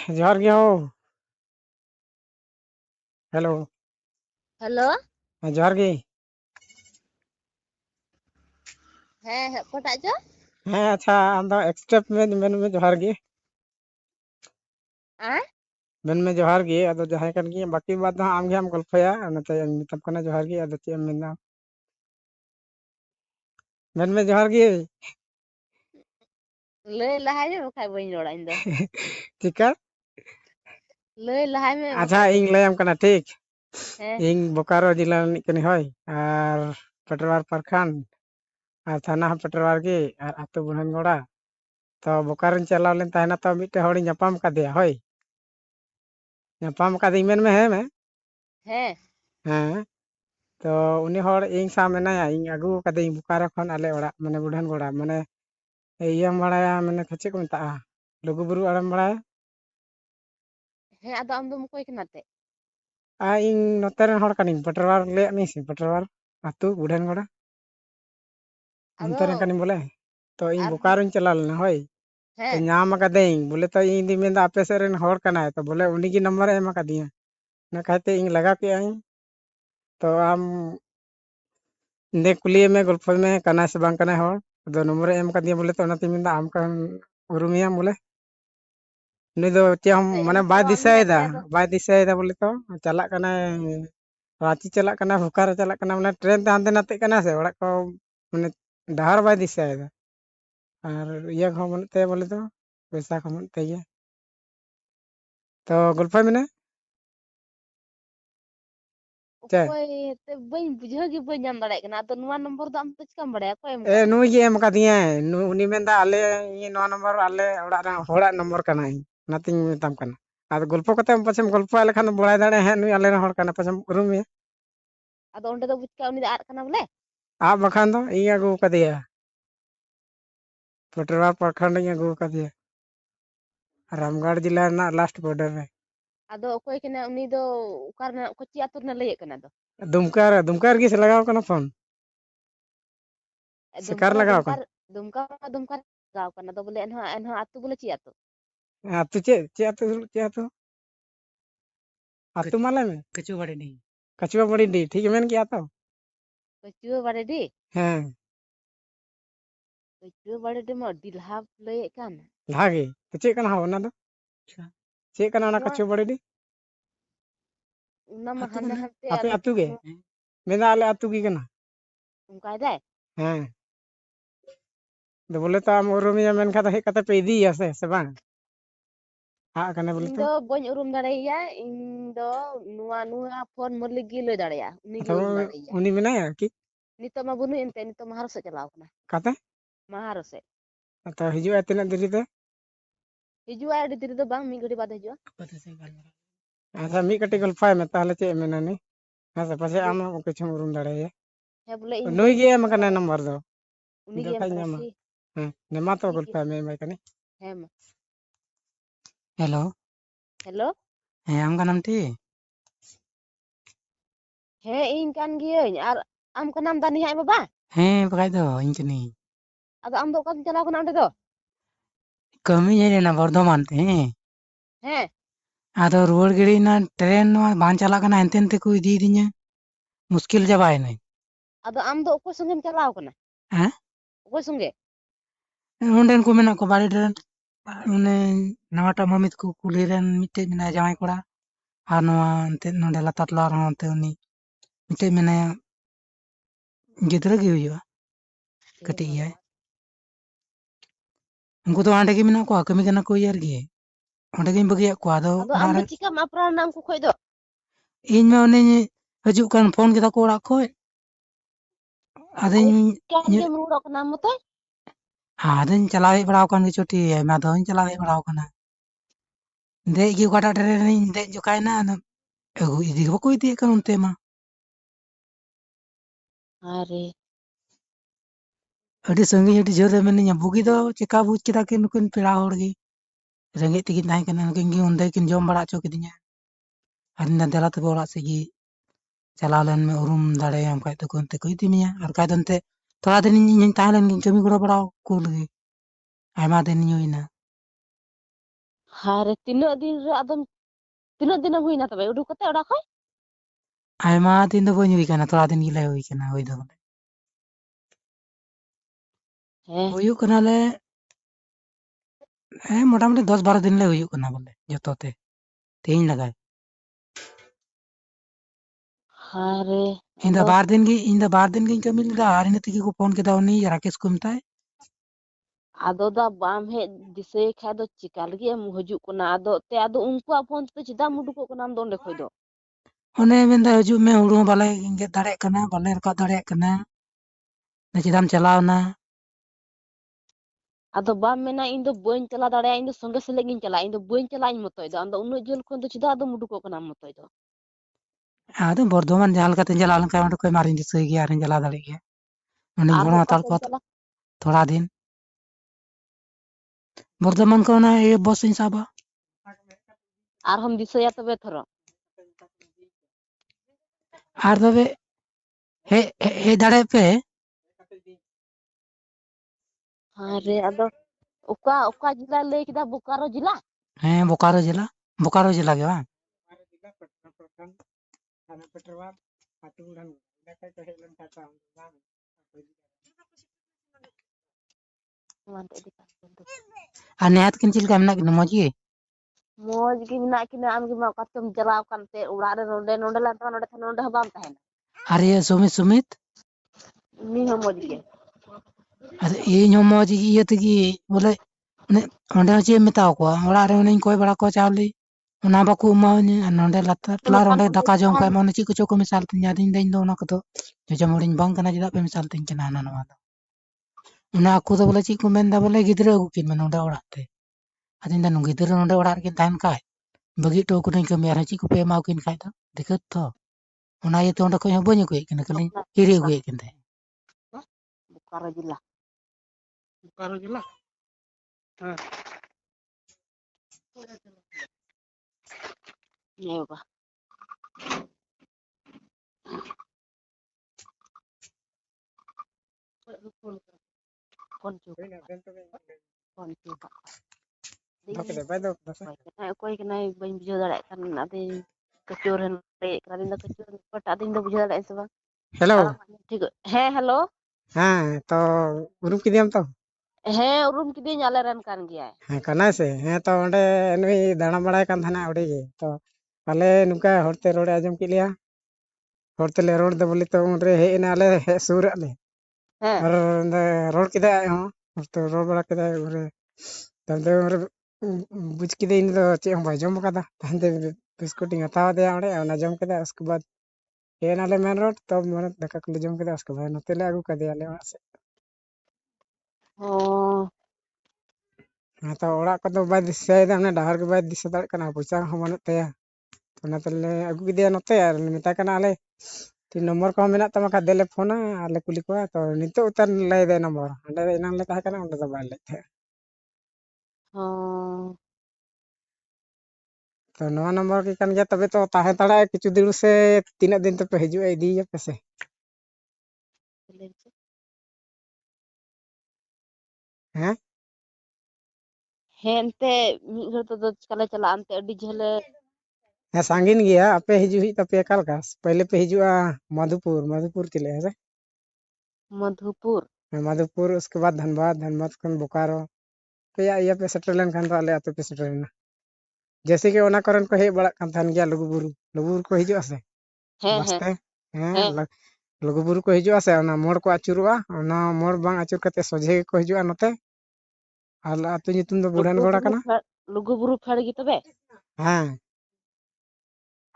जोहार गे हो। Hello. Hello. जोहार गे। ᱦᱮᱸ ᱚᱠᱚᱭᱴᱟᱜ ᱪᱚ? ᱦᱮᱸ ᱟᱪᱪᱷᱟ ᱟᱢᱫᱚ ᱮᱠᱥᱴᱨᱟᱯ ᱢᱮᱱᱢᱮ ᱡᱚᱦᱟर ᱜᱮ ᱟ ᱢᱮᱱᱢᱮ ᱡᱚᱦᱟर ᱜᱮ ᱟᱫᱚ ᱡᱟᱦᱟᱸᱭ ᱠᱟᱱ ᱜᱮ ᱵᱟᱹᱠᱤ ᱵᱟᱫ ᱫᱚ ᱟᱢ ᱜᱮ ᱦᱟᱸᱜ ᱜᱚᱞᱯᱷᱚᱭᱟ ᱚᱱᱟᱛᱮ ᱢᱮᱛᱟᱢ ᱠᱟᱱᱟ ᱡᱚᱦᱟर ᱜᱮ ᱟᱫᱚ ᱪᱮᱫ ᱮᱢ ᱢᱮᱱᱫᱟ ᱢᱮᱱᱢᱮ ᱡᱚᱦᱟर ᱜᱮ ᱞᱟᱹᱭ ᱞᱟᱦᱟᱭ ᱢᱮ ᱵᱟᱠᱷᱟᱡ ᱵᱟᱹᱧ ᱨᱚᱲᱟ ᱤᱧ ᱫᱚ ᱪᱤᱠᱟ ᱞᱟᱹᱭ ᱞᱟᱦᱟᱭ ᱢᱮ ᱟᱪᱪᱷᱟ ᱵᱟᱠᱷᱟᱡ ᱤᱧ ᱵᱟᱹᱧ ᱞᱟᱹᱭᱟᱢ ᱠᱟᱱᱟ ᱴᱷᱤक ᱦᱮᱸ ᱤᱧ बोकारो जिला रिनिज कनी हय आर पटवार प्रखंड आर थाना हूँ पटवार गे आर आतु बुढ़नगोड़ा तो बोकारोᱧ चलाव लेन तहना तो मिट्टे हॉड़ ᱧᱟᱯᱟᱢ कादेया हय ᱧᱟᱯᱟᱢ कादी मेनमे है में ᱦᱮᱸ ᱦᱮᱸ तो उनी हॉड़ ᱤᱧ ᱥᱟᱶ ᱢᱮᱱᱟᱭᱟ ᱤᱧ ᱟᱹᱜᱩ ᱠᱟᱫᱮᱧ ᱵᱳᱠᱟᱨᱳ ᱠᱷᱚᱱ ᱟᱞᱮ ᱚᱲᱟᱜ ᱢᱟᱱᱮ ᱵᱩᱰᱷᱟᱹᱱᱜᱚᱲᱟ ᱢᱟᱱᱮ ᱤᱭᱟᱹᱢ ᱵᱟᱲᱟᱭᱟ ᱢᱟᱱᱮ ᱪᱮᱫ ᱠᱚ ᱢᱮᱛᱟᱜᱼᱟ ᱞᱩᱜᱩᱵᱩᱨᱩ ᱟᱲᱮᱢ ᱵᱟᱲᱟᱭᱟ ᱦᱮᱸ ᱟᱫᱚ ᱟᱢ ᱫᱚᱢ ᱚᱠᱚᱭ ᱠᱟᱱᱟ ᱛᱮ ᱤᱧ ᱱᱚᱛᱮ ᱨᱮᱱ ᱦᱚᱲ ᱠᱟᱹᱱᱟᱹᱧ ᱯᱟᱴᱨᱣᱟᱨ ᱞᱟᱹᱭᱟᱫ ᱢᱮᱭᱟ ᱥᱮ ᱯᱟᱴᱨᱣᱟᱨ ᱟᱹᱛᱩ ᱵᱩᱰᱷᱟᱹᱱᱜᱚᱲᱟ ᱟᱫᱚ ᱚᱱᱛᱮ ᱨᱮᱱ ᱠᱟᱹᱱᱟᱹᱧ ᱵᱚᱞᱮ ᱛᱚ ᱤᱧ ᱟᱨᱦᱚᱸ ᱵᱳᱠᱟᱨᱳᱧ ᱪᱟᱞᱟᱣ ᱞᱮᱱᱟ ᱦᱳᱭ तो ᱦᱮᱸ नाम कदें बोले तो इन दी मेंदा आपे से रेन हॉड़ कनाय तो बोले उन्हीं की नंबर एम कदिया ना कहते इन लगा के आई तो आम इंदे कुलिये में गल्प में कनाय से बांग कनाय हॉड़ तो नंबर एम कदिया बोले तो उन्नति मेंदा आम का उरुमिया बोले उन्हीं दो चे हम ᱟᱫᱚ ᱮᱢ माने ᱛᱚ ᱟᱢᱤᱧ ᱟᱯᱮ ᱫᱚ बाय दिसायदा बोले तो चला कनाय रांची चला कना बोकारो चला कना माने ट्रेन ते हांते नाते कना से ओड़ा को माने डहार बाय दिसायदा और इया को मनते बोले तो पैसा को मनते ये तो गल्प में चे ᱚᱠᱚᱭ ᱛᱮ ᱵᱟᱹᱧ ᱵᱩᱡᱷᱟᱹᱣ ᱜᱮ ᱵᱟᱹᱧ ᱧᱟᱢ ᱫᱟᱲᱮᱭᱟᱜ ᱠᱟᱱᱟ ᱟᱫᱚ ᱱᱚᱣᱟ ᱱᱚᱢᱵᱚᱨ ᱫᱚ ᱟᱢ ᱫᱚ ᱪᱤᱠᱟᱢ ᱵᱟᱲᱟᱭᱟ ᱚᱠᱚᱭ ᱮᱢ ᱠᱟᱜ ᱢᱮᱭᱟ नुई गे एम कदिया उनी मेंदा आले ये नवा नंबर आले ओड़ा रे होड़ा नंबर कना नातिंग मेताम कना आद गल्प कते पछम गल्प आले खान बड़ाय दाड़े है नुई आले हॉड़ कना पछम उरुमिया ᱟᱫᱚ ᱚᱸᱰᱮ ᱫᱚ ᱵᱩᱡᱽ ᱠᱟᱜ ᱩᱱᱤ ᱫᱚ ᱟᱫ ᱠᱟᱱᱟ ᱵᱚᱞᱮ आ बखान दो इ अगु कदिया पटवा प्रखंड इ अगु कदिया रामगढ़ जिला ना लास्ट बॉर्डर में ᱟᱫᱚ ᱚᱠᱚᱭ ᱠᱟᱱᱟ ᱩᱱᱤ ᱫᱚ ᱚᱠᱟ ᱨᱮᱱᱟᱜ ᱠᱚᱪᱤ ᱟᱹᱛᱩ ᱨᱮᱱᱟᱜ ᱞᱟᱹᱭᱮᱫ ᱠᱟᱱᱟ ᱫᱚ दुमका ᱨᱮᱜᱮ से लगाव कना फोन दुमका शिकार मा लगाव दुमका कन दुमका लगाव ᱠᱟᱱᱟ ᱫᱚ ᱵᱚᱞᱮ ᱮᱱᱦᱚᱸ ᱟᱹᱛᱩ ᱵᱚᱞᱮ ᱪᱮᱫ ᱟᱹᱛᱩ आतु चे आतु आतु माले में कचुआ बड़ी डी ठीक है मेन किया तो ᱠᱚᱪᱩᱣᱟᱹ ᱵᱟᱲᱮᱰᱤ ᱦᱮᱸ ᱠᱚᱪᱩᱣᱟᱹ ᱵᱟᱲᱮᱰᱤ ᱢᱟ ᱟᱹᱰᱤ ᱞᱟᱦᱟ ᱞᱟᱹᱭᱮᱫ ᱠᱟᱱ लागे तो ᱪᱮᱫ ᱠᱟᱱᱟ ᱚᱱᱟ ᱫᱚ ᱪᱮᱫ ᱠᱟᱱᱟ ᱚᱱᱟ ᱱᱚᱣᱟ ᱠᱟᱪᱩ ᱵᱟᱲᱤᱰᱤ ᱚᱱᱟ ᱢᱟ ᱦᱟᱱᱛᱮ ᱦᱟᱱᱛᱮ ᱟᱯᱮ ᱟᱞᱮ ᱟᱹᱛᱩ ᱜᱮ ᱢᱮᱱᱫᱟ ᱟᱞᱮ ᱟᱹᱛᱩ ᱜᱮ ᱠᱟᱱᱟ ᱚᱱᱠᱟᱭ ᱫᱟᱭ ᱦᱮᱸ ᱫᱚ ᱵᱚᱞᱮ ᱛᱚ ᱟᱢ ᱩᱨᱩᱢᱤᱭᱟ ᱢᱮᱱᱠᱷᱟᱱ ᱫᱚ ᱦᱮᱡ ᱠᱟᱛᱮ ᱯᱮ ᱤᱫᱤᱭᱟ ᱥᱮ ᱵᱟᱝ ᱦᱟᱜ ᱠᱟᱱᱟ ᱵᱚᱞᱮ ᱤᱧ ᱛᱚ ᱫᱚ ᱵᱟᱹᱧ ᱩᱨᱩᱢ ᱫᱟᱲᱮᱭᱟᱭᱟ ᱤᱧ ᱫᱚ ᱱᱚᱣᱟ ᱯᱷᱳᱱ ᱢᱟᱹᱞᱤᱠ ᱜᱮ ᱞᱟᱹᱭ ᱫᱟᱲᱮᱭᱟᱜᱼᱟ ᱩᱱᱤᱜᱮ ᱩᱨᱩᱢ ᱫᱟᱲᱮᱭᱟᱭᱟ ᱩᱱᱤ ᱢᱮᱱᱟᱭᱟ ᱠᱤ ᱱᱤᱛᱚᱜ ᱢᱟ ᱵᱟᱹᱱᱩᱜ ᱮᱱᱛᱮ ᱱᱤᱛᱚᱜ ᱢᱟᱦᱟᱨ ᱥᱮᱫ ᱪᱟᱞᱟᱣ ᱠᱟᱱᱟ ᱠᱟᱛᱮ ᱢᱟᱦᱟᱨ ᱥᱮᱫ तो हिजुआ तीन देरी ते ᱦᱤᱡᱩᱜᱼᱟᱭ ᱟᱹᱰᱤ ᱫᱤᱨᱤ ᱫᱚ ᱵᱟᱝ ᱢᱤᱫ ᱜᱷᱟᱹᱲᱤ ᱵᱟᱫ ᱦᱤᱡᱩᱜᱼᱟ अच्छा मी कटी गल्फाय में ताहले चे मेनानी हाँ से पाछे ᱟᱫᱚ आम कुछ उरुम दाड़े ᱦᱮᱸ ᱵᱚᱞᱮ ᱤᱧ नुई ᱵᱟᱹᱧ गे एम ᱩᱨᱩᱢ कना ᱫᱟᱲᱮᱭᱟᱜᱼᱟ नंबर दो ᱩᱱᱤᱜᱮ ᱮᱢ देखा ᱠᱟᱱᱟ ᱧामा ᱠᱤ ᱦᱮᱸ nema तो ᱴᱷᱤक ᱜᱮᱭᱟ गल्फाय में मैं कनी ᱦᱮᱸ ᱢᱟ हेलो ᱦᱮᱞᱳ ᱦᱮᱸ ᱟᱢ ᱠᱟᱱᱟᱢ ᱴᱤ ᱦᱮᱸ ᱤᱧ ᱠᱟᱱ ᱜᱤᱭᱟᱹᱧ ᱟᱨ ᱟᱢ ᱠᱟᱱᱟᱢ ᱫᱟᱱᱤ ᱟᱡ ᱵᱟᱵᱟ ᱦᱮᱸ ᱵᱟᱠᱷᱟᱡ ᱫᱚ ᱤᱧ ᱠᱟᱹᱱᱟᱹᱧ ᱟᱫᱚ ᱟᱢ ᱫᱚ ᱚᱠᱟᱛᱮᱢ ᱪᱟᱞᱟᱣ ᱠᱟᱱᱟ ᱚᱸᱰᱮ ᱫᱚ ᱠᱟᱹᱢᱤ ᱦᱮᱡ ᱞᱮᱱᱟ ᱵᱚᱨᱫᱷᱚᱢᱟᱱ te ᱦᱮᱸ ᱟᱫᱚ ᱨᱩᱣᱟᱹᱲ ᱜᱤᱲᱤᱭᱮᱱᱟ ᱴᱨᱮᱱ ᱱᱚᱣᱟ ᱵᱟᱝ ᱪᱟᱞᱟᱜ ᱠᱟᱱᱟ ᱦᱟᱱᱛᱮ ᱱᱟᱛᱮ ᱠᱚ ᱤᱫᱤᱭᱤᱫᱤᱧᱟ मुश्किल ᱪᱟᱵᱟᱭᱮᱱᱟᱹᱧ ᱟᱫᱚ ᱟᱢ ᱫᱚ ᱚᱠᱚᱭ ᱥᱚᱸᱜᱮᱢ ᱪᱟᱞᱟᱣ ᱠᱟᱱᱟ ᱦᱮᱸ ᱚᱠᱚᱭ ᱥᱚᱸᱜᱮ ᱚᱸᱰᱮᱱ ᱠᱚ ᱢᱮᱱᱟᱜ ᱠᱚᱣᱟ ᱵᱟᱲᱮ ᱨᱮᱱ ᱚᱱᱮ ᱱᱟᱣᱟᱴᱟᱜ ᱢᱟᱢᱤᱛ ᱠᱚ ᱠᱩᱞᱦᱤ ᱨᱮᱱ ᱢᱤᱫᱴᱮᱡ ᱢᱮᱱᱟᱭᱟ ᱡᱟᱶᱟᱭ ᱠᱚᱲᱟ ᱟᱨ ᱱᱚᱣᱟ ᱮᱱᱛᱮᱫ ᱱᱚᱰᱮ ᱞᱟᱛᱟᱨ ᱴᱚᱞᱟ ᱨᱮᱦᱚᱸ ᱮᱱᱛᱮ ᱩᱱᱤ ᱢᱤᱫᱴᱮᱡ ᱢᱮᱱᱟᱭᱟ ᱜᱤᱫᱽᱨᱟᱹ ᱜᱮ ᱦᱩᱭᱩᱜᱼᱟ ᱦᱮ ᱠᱟᱹᱴᱤᱡ ᱜᱮᱭᱟᱭ ᱵᱷᱟᱜᱽᱣᱟᱱ उनको तो हाँडे के मेना को कमी कना को यार गे ᱚᱸᱰᱮ ᱜᱤᱧ ᱵᱟᱹᱜᱤᱭᱟᱫ ᱠᱚᱣᱟ ᱟᱫᱚ ᱟᱢ ᱚᱲᱟᱜ ᱫᱚ ᱨᱮ ᱪᱤᱠᱟᱢ ᱟᱯᱨᱟᱱᱟ ᱩᱱᱠᱩ ᱠᱷᱚᱡ ᱫᱚ ᱤᱧ ᱢᱟ ᱩᱱᱤ ᱦᱤᱡᱩᱜ ᱠᱟᱱ ᱯᱷᱳᱱ ᱠᱮᱫᱟ ᱠᱚ ᱚᱲᱟᱜ ᱠᱷᱚᱡ ᱟᱫᱚᱧ ᱠᱟᱱ ᱜᱮᱢ ᱨᱩᱣᱟᱹᱲᱚᱜ ᱠᱟᱱᱟ ᱢᱚᱛᱚ ᱟᱫᱚᱧ ᱪᱟᱞᱟᱣ ᱦᱮᱡ ᱵᱟᱲᱟᱣ ᱟᱠᱟᱱ ᱜᱮ ᱪᱚᱴᱤ ᱟᱭᱢᱟ ᱫᱷᱟᱣ ᱤᱧ ᱪᱟᱞᱟᱣ ᱦᱮᱡ ᱵᱟᱲᱟᱣ ᱟᱠᱟᱱᱟ ᱫᱮᱡ ᱜᱮ ᱚᱠᱟᱴᱟᱜ ᱴᱨᱮᱱ ᱨᱤᱧ ᱫᱮᱡ ᱡᱚᱠᱟᱭᱱᱟ ᱟᱫᱚ ᱟᱹᱜᱩ ᱤᱫᱤ ᱜᱮ ᱵᱟᱠᱚ ᱤᱫᱤᱭᱮᱫ ᱠᱟᱱ ᱚᱱᱛᱮ ᱢᱟ ᱟᱨᱮ ᱟᱹᱰᱤ ᱥᱟᱺᱜᱤᱧ ᱟᱹᱰᱤ ᱡᱷᱟᱹᱞ ᱨᱮ ᱢᱤᱱᱟᱹᱧᱟ ᱵᱩᱜᱤ ᱫᱚ ᱪᱮᱠᱟ ᱵᱩᱡ ᱠᱮᱫᱟ ᱠᱤᱱ ᱱᱩᱠᱤᱱ ᱯᱮᱲᱟ ᱦᱚᱲ ᱜᱮ ᱨᱮᱸᱜᱮᱡ ᱛᱮᱜᱤᱧ ᱛᱟᱦᱮᱸ ᱠᱟᱱᱟ ᱩᱱᱠᱤᱱ ᱜᱮ ᱚᱸᱰᱮ ᱠᱤᱱ ᱡᱚᱢ ᱵᱟᱲᱟ ᱦᱚᱪᱚ ᱠᱤᱫᱤᱧᱟ ᱟᱨ ᱤᱧ ᱫᱮᱞᱟ ᱛᱚᱵᱮ ᱚᱲᱟᱜ ᱥᱮᱫ ᱜᱮ ᱪᱟᱞᱟᱣ ᱞᱮᱱ ᱢᱮ ᱩᱨᱩᱢ ᱫᱟᱲᱮᱭᱟᱢ ᱠᱷᱟᱡ ᱫᱚᱠᱚ ᱚᱱᱛᱮ ᱠᱚ ᱤᱫᱤ ᱢᱮᱭᱟ ᱟᱨ ᱵᱟᱠᱷᱟᱡ ᱫᱚ ᱚᱱᱛᱮ ᱛᱷᱚᱲᱟ ᱫᱤᱱ ᱤᱧ ᱛᱟᱦᱮᱸ ᱞᱮᱱ ᱜᱤᱧ ᱠᱟᱹᱢᱤ ᱜᱚᱲᱚ ᱵᱟᱲᱟ ᱠᱚ ᱞᱟᱹᱜᱤᱫ ᱟᱭᱢᱟ ᱫᱤᱱ ᱤᱧ ᱦᱩᱭᱱᱟ हारे तीनों दिन रे आदम तीनों दिन हुईना तबे उडुक कते ओड़ा खय आयमा दिन दो बनी हुई कना थोड़ा दिन गिला हुई कना हुई दो हे हुई कना ले मोटामुटी 10-12 दिन ले हुई कना बोले जतो ते तेज लगाए हारे इन द आदो बार दिन गी कमी लेदा आर इन तकी को फोन केदा उनी राकेश को मताए आदो दा बाम हे दिसे खा दो चिका लगी एम हजू कना आदो उनको फोन ते चिदा मुडुको कना आम दोंडे खय दो ओने मेंदा हजू में हुड़ू बाले गेद दाड़े कना बाले रका दाड़े कना ने चिदाम चलावना आदो बाम मेना इन दो बइन चला दाड़े इन दो संगे सेले गिन चला इन दो बइन चला इन मतय दो आंदो उन्नो जल खन दो चिदा आदो मुडुको कना मतय दो आदो बर्धमान जहां लका तेन चला लंका ओंडे कोई मारिन दिसई गया आरिन चला दाड़े गया उनी आर गोणो हो हताल का को चला थोड़ा दिन बर्धमान को ना ये बस इन साबा आर हम दिसया तबे थरो आर तबे हे दाड़े पे हारे आदो ओका जिला लय किदा बोकारो जिला बोकारो जिला के बा मानते दिखा आ नेहात किन चिल का मेना किन मौजी मौज गी मिना किना आम गी मा कतम चलाव कानते उड़ा रे नोंडे ला तो नोंडे हबाम तहना अरे ये सुमित नी हम मौज गे अरे इन मौज ये तगी बोले ओंडे चे मेता को ओड़ा रे उनी कोई बड़ा को चावली ओना बाको मावनी नोंडे लाता टला रोंडे दाका जम काय माने ची को मिसाल तिन यादिन दिन दो ओना को तो जम मोड़िन बांग कना जिदा पे मिसाल तिन कना ना नवा दो ओना को तो बोले ची को मेंदा बोले गिदरे को किन में नोंडे ओड़ाते आदिन दा गिदरे नोंडे ओड़ा रे किन तान काय बगी तो को नहीं कमी ची को पे माव किन खाय तो दिक्कत तो ओना ये तो ओंडे को बनी को किन कली हिरी को किन थे बोकारो जिला हां ये बाबा फोन चुप फोन चुप कोई के नहीं बन बुझो दाड़े kan ade kecuren kan दा kecuren पट आदिन दो बुझो दाड़े से बा हेलो ठीक है हेलो हाँ तो उरुम किदियम तो हे उरुम किदिन आले रन कान गया हाँ कना से हाँ तो ओंडे नुई दाणा बड़ाय कान थाना ओडे गे तो पाले नुका होरते रोड आजम के लिया होरते ले रोड दे बोली तो उनरे हे इना आले हे सूर आले हैं और रोड किदा हो तो रोड बड़ा किदा उरे तंदे उरे बुझ किदे इन दो चे हम भाई जम कदा तंदे बिस्कुटिंग हताव दे ओंडे ओना जम कदा उसके बाद हे नाले मेन रोड तो मन दका को जम कदा उसके बाद नते ले आगु कदे आले वहां से ओ हाँ तो ओड़ा को तो बाय दिसाय दा ना डहार के बाय दिसा दाड़ कना पैसा हो माने तया तो ना तले आगु किदे नते आर मेता कना आले तीन नंबर को मेना तमा का देले फोन आले कुली को तो नितो उतर ले दे नंबर अंडे इनान ले ताहे कना अंडे तो बाय ले थे हां तो नवा नंबर के कन गया तबे तो ताहे तड़ा किछु दिन से तीन दिन तो पे हिजु इदी पे से हैं हेनते मी घर तो चले चला अंते अडी झले है सांगिन गया आपे हिजु ही तपे काल का पहले पे हिजुआ मधुपुर के लिए है मधुपुर मधुपुर उसके बाद धनबाद खन बोकारो पे या पे सेटल लेन खान तो आले आतो पे सेटल ना जैसे कि ओना करन को हे बड़ा कान थान गया लुगुबुरु को हिजुआ से हैं हैं बसते हैं हैं लुगुबुरु को हिजुआ से ओना मोड़ को आचुरुआ ओना मोड़ बांग आचुर कते सोझे को हिजुआ नते आल आतो नितुम दो बुढ़ान गोड़ा कना लुगु बुरु फेड़ गी तबे हां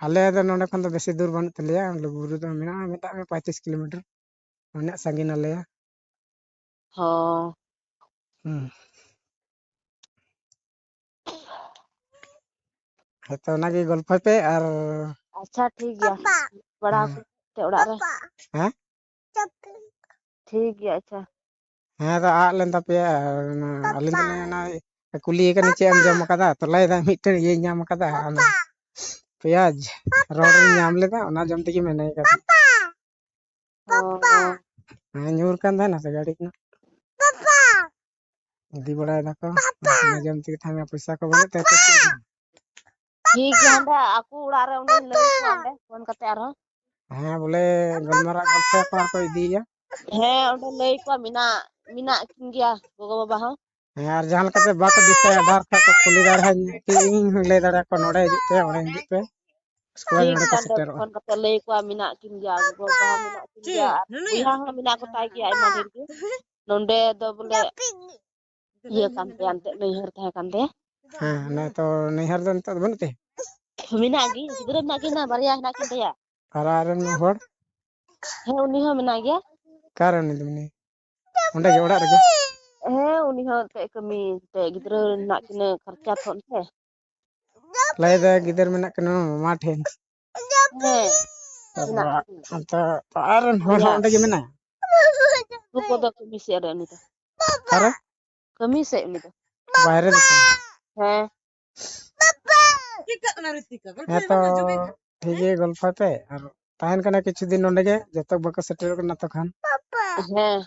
आले दो नोंडे खन दो बेसी दूर बन तलिया लुगुबुरु दो मेना मेता में 35 किलोमीटर ओने सांगिन आले हां तो नागे गल्प पे और अच्छा ठीक गया बड़ा ते उड़ा रे हैं ठीक गया अच्छा हाँ तो आ लेन तपे अलिन ना कुली के नीचे हम जम कदा तो लाई दा मिटन ये नाम कदा प्याज रोड नाम लेदा ओना जम तकी मेने कदा पापा हाँ न्यूर कान था ना से गाड़ी ना ᱤᱫᱤ ᱵᱟᱲᱟᱭ ᱫᱟᱠᱚ ᱡᱚᱢ ᱛᱮᱜᱮ ᱛᱟᱦᱮᱸ ᱯᱚᱭᱥᱟ ᱠᱚ ᱵᱟᱹᱱᱩᱜ ᱛᱟᱭ ᱴᱷᱤक ᱜᱮᱭᱟ ᱦᱟᱸᱰᱮ ᱟᱠᱚ ᱚᱲᱟᱜ ᱨᱮ ᱚᱸᱰᱮᱧ ᱞᱟᱹᱭ ᱠᱚᱣᱟ ᱚᱸᱰे ᱯᱷᱳᱱ ᱠᱟᱛᱮ ᱟᱨᱦᱚᱸ ᱦᱮᱸ ᱵᱚᱞᱮ ᱜᱟᱞᱢᱟᱨᱟᱣ ᱜᱚᱞᱯᱷᱚ ᱠᱚ ᱟᱨ ᱠᱚ ᱤᱫᱤᱭᱮᱭᱟ ᱦᱮᱸ ᱚᱸᱰᱮ ᱞᱟᱹᱭ ᱠᱚᱣᱟ ᱢᱮᱱᱟᱜ ᱠᱤᱱ ᱜᱮᱭᱟ ᱜᱚᱜᱚ ᱵᱟᱵᱟ ᱦᱚᱸ ᱦᱮᱸ ᱟᱨ ᱡᱟᱦᱟᱸ ᱞᱮᱠᱟᱛᱮ ᱵᱟᱠᱚ ᱫᱤᱥᱟᱹᱭᱟ ᱰᱟᱦᱟᱨ ᱠᱷᱟᱡ ᱠᱚ ᱠᱩᱞᱤ ᱫᱟᱲᱮᱭᱟᱹᱧ ᱠᱤ ᱤᱧ ᱦᱚᱸ ᱞᱟᱹᱭ ᱫᱟᱲᱮᱭᱟᱠᱚᱣᱟ ᱱᱚᱰᱮ ᱦᱤᱡᱩᱜ ᱯᱮ ᱚᱸᱰᱮ ᱦᱤᱡᱩᱜ ᱯᱮ ᱩᱥᱠᱮ ᱵᱟᱫ ᱴᱷᱤक ᱱᱚᱰᱮ ᱠᱚ ᱜᱮᱭᱟ ᱚᱸᱰे ᱥᱮᱴᱮᱨᱚᱜᱼᱟ ᱯᱷᱳन ᱠᱟᱛᱮ ᱞᱟᱹᱭ ᱠᱚᱣᱟ ᱢᱮᱱᱟᱜ ᱠᱤᱱ ᱜᱮᱭᱟ ᱜᱚᱜᱚ ᱵᱟᱵᱟ ᱦᱚᱸ ᱢᱮᱱᱟᱜ ᱠᱤᱱ ᱜᱮᱭᱟ ᱟᱨ ᱵᱚᱭᱦᱟ ᱦᱚᱸ ᱢᱮᱱᱟᱜ ᱠᱚ ᱛᱟᱭ ᱜᱮᱭᱟ ᱟᱭᱢᱟ ᱰᱷᱮᱨ ᱜᱮ ᱱᱚᱰᱮ ᱫᱚ ᱵᱚᱞᱮ iya kan teh ante nayhar teh kan teh ᱦᱮᱸ ᱚᱱᱟ ᱛᱚ ᱱᱟᱹᱭᱦᱟᱹᱨ ᱫᱚ ᱱᱤᱛᱚᱜ ᱫᱚ ᱵᱟᱹᱱᱩᱜ ᱛᱮ ᱢᱮᱱᱟᱜ ᱜᱮ ᱜᱤᱫᱽᱨᱟᱹ ᱢᱮᱱᱟᱜ ᱠᱤᱱᱟ ᱵᱟᱨᱭᱟ ᱦᱮᱱᱟᱜ ᱠᱤᱱ ᱛᱟᱭᱟ ᱟᱨ ᱟᱨᱮᱱ ᱦᱚᱲ ᱦᱮᱸ ᱩᱱᱤ ᱦᱚᱸ ᱢᱮᱱᱟᱜ ᱜᱮᱭᱟ ᱚᱠᱟᱨᱮ ᱩᱱᱤ ᱫᱚ ᱩᱱᱤ ᱚᱸᱰᱮ ᱜᱮ ᱚᱲᱟᱜ ᱨᱮᱜᱮ ᱦᱮᱸ ᱩᱱᱤ ᱦᱚᱸ ᱮᱱᱛᱮᱫ ᱠᱟᱹᱢᱤ ᱛᱮ ᱜᱤᱫᱽᱨᱟᱹ ᱢᱮᱱᱟᱜ ᱠᱤᱱᱟᱹ ᱠᱷᱚᱨᱪᱟ ᱛᱚ ᱮᱱᱛᱮ ᱞᱟᱹᱭᱫᱟᱭ ᱜᱤᱫᱟᱹᱨ ᱢᱮᱱᱟᱜ ᱠᱤᱱᱟ ᱢᱟᱢᱟ ᱴᱷᱮᱱ ᱦᱮᱸ ᱢᱮᱱᱟᱜ ᱠᱤᱱᱟ ᱚᱱᱛᱮ ᱟᱨ ᱦᱚᱲ ᱵᱚᱭᱦᱟ ᱦᱚᱸ ᱚᱸᱰᱮ ᱜᱮ ᱢᱮᱱᱟᱭᱟ ᱱᱩᱠᱩ ᱫᱚ ᱠᱟᱹᱢᱤ ᱥᱮᱫ ᱨᱮ ᱩᱱᱤ ᱫᱚ ᱚᱠᱟᱨᱮ ᱠᱟᱹᱢᱤ ᱥᱮᱫ ᱩᱱᱤ ᱫᱚ ᱵᱟᱭᱨᱮ ᱫᱤᱥᱚᱢ ᱦᱮᱸ ᱦᱮᱸᱛᱚ ᱴᱷᱤᱠ ᱜᱮ ᱜᱚᱞᱯᱷᱚᱭ ᱯᱮ ᱟᱨ ᱛᱟᱦᱮᱱ ᱠᱟᱱᱟ ᱠᱤᱪᱷᱩ ᱫᱤᱱ ᱱᱚᱰᱮ ᱜᱮ ᱡᱚᱛᱚ ᱵᱟᱠᱚ ᱥᱮᱴᱮᱨᱚᱜ ᱠᱟᱱᱟ ᱛᱚᱠᱷᱚᱱ ᱦᱮᱸ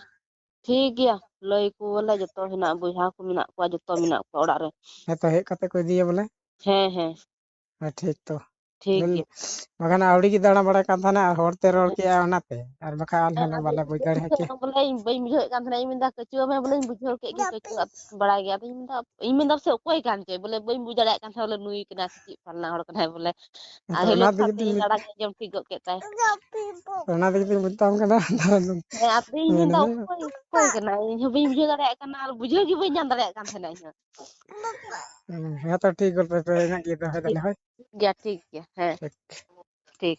ᱴᱷᱤक ᱜᱮᱭᱟ ᱞᱟᱹᱭ ᱠᱚ ᱵᱚᱞᱮ ᱡᱚᱛᱚ ᱦᱮᱱᱟᱜ ᱵᱚᱭᱦᱟ ᱠᱚ ᱢᱮᱱᱟᱜ ᱠᱚᱣᱟ ᱡᱚᱛᱚ ᱢᱮᱱᱟᱜ ᱠᱚᱣᱟ ᱚᱲᱟᱜ ᱨᱮ ᱦᱮᱸᱛᱚ ᱦᱮᱡ ᱠᱟᱛᱮ ᱠᱚ ᱤᱫᱤᱭᱟ ᱵᱚᱞᱮ ᱦᱮᱸ ᱦᱮᱸ ᱴᱷᱤᱠ ᱛᱚ ᱴᱷᱤक ᱜᱮᱭᱟ ᱵᱟᱠᱷᱟᱱ ᱟᱹᱣᱲᱤ ᱜᱮ ᱫᱟᱬᱟ ᱵᱟᱲᱟᱭ ᱠᱟᱱ ᱛᱟᱦᱮᱱᱟ ᱟᱨ ᱦᱚᱲᱛᱮ ᱨᱚᱲ ᱠᱮᱜᱼᱟ ᱚᱱᱟᱛᱮ ᱟᱨ ᱵᱟᱠᱷᱟᱱ ᱟᱞᱮ ᱦᱮᱸ ᱦᱚᱸ ᱟᱫᱚ ᱵᱟᱞᱮ ᱵᱩᱡᱽ ᱫᱟᱲᱮᱭᱟᱜᱼᱟ ᱠᱮ ᱵᱚᱞᱮ ᱵᱟᱹᱧ ᱵᱩᱡᱷᱟᱹᱣᱮᱫ ᱠᱟᱱ ᱛᱟᱦᱮᱱᱟ ᱤᱧ ᱢᱮᱱᱫᱟ ᱠᱟᱹᱪᱩᱣᱟᱹ ᱢᱮ ᱵᱚᱞᱮᱧ ᱵᱩᱡᱷᱟᱹᱣ ᱠᱮᱫ ᱜᱮ ᱠᱟᱹᱪᱩᱣᱟᱹ ᱵᱟᱲᱟᱭ ᱜᱮᱭᱟ ᱟᱫᱚᱧ ᱢᱮᱱᱫᱟ ᱯᱟᱥᱮ ᱚᱠᱚᱭ ᱠᱟᱱ ᱪᱚᱭ ᱵᱚᱞᱮ ᱵᱟᱹᱧ ᱵᱩᱡᱽ ᱫᱟᱲᱮᱭᱟᱜ ᱠᱟᱱ ᱛᱟᱦᱮᱸ ᱵᱚᱞᱮ ᱱᱩᱭ ᱠᱟᱱᱟ ᱥᱮ ᱪᱮᱫ ᱯᱷᱟᱞᱱᱟ ᱦᱚᱲ ᱠᱟᱱᱟᱭ ᱵᱚᱞᱮ ᱟᱨ ᱛᱚ ᱦᱮᱞᱳ ᱚᱱᱟ ᱛᱮᱜᱮ ᱠᱟᱛᱮ ᱛᱚᱧ ᱨᱟᱲᱟ ᱜᱮ ᱟᱸᱡᱚᱢ ᱴᱷᱤᱠ ᱜᱚᱫ ᱠᱮᱫ ᱛᱟᱭ ᱚᱱᱟ ᱛᱮᱜᱮ ᱛᱚᱧ ᱢᱮᱛᱟᱢ ᱠᱟᱱᱟ ᱦᱮᱸ ᱟᱫᱚᱧ ᱢᱮᱱᱫᱟ ᱚᱠᱚᱭ ᱠᱟᱱᱟᱭ ᱤᱧ ᱦᱚᱸ ᱵᱟᱹᱧ ᱵᱩᱡᱷᱟᱹᱣ ᱫᱟᱲᱮᱭᱟᱜ ᱠᱟᱱᱟ ᱟᱨ ᱵᱩᱡᱷᱟᱹᱣ ᱜᱮ ᱵᱟᱹᱧ ᱧᱟᱢ ᱫᱟᱲᱮᱭᱟᱜ ᱠᱟᱱ ᱛᱟᱦᱮᱱᱟ ᱤᱧ ᱦᱚᱸ ᱦᱮᱸ ᱛᱚ ᱴᱷᱤᱠ ᱜᱚᱞᱯᱚ ᱯᱮ ᱤᱱᱟᱹᱜ ᱜᱮ ᱫᱚᱦᱚᱭ ᱴᱷᱤᱠ ᱫᱟᱞᱮ ᱦᱳᱭ ᱜᱮᱭᱟ ᱴᱷᱤᱠ ᱜᱮᱭᱟ ᱦᱮᱸ ᱴᱷᱤᱠ ᱴᱷᱤक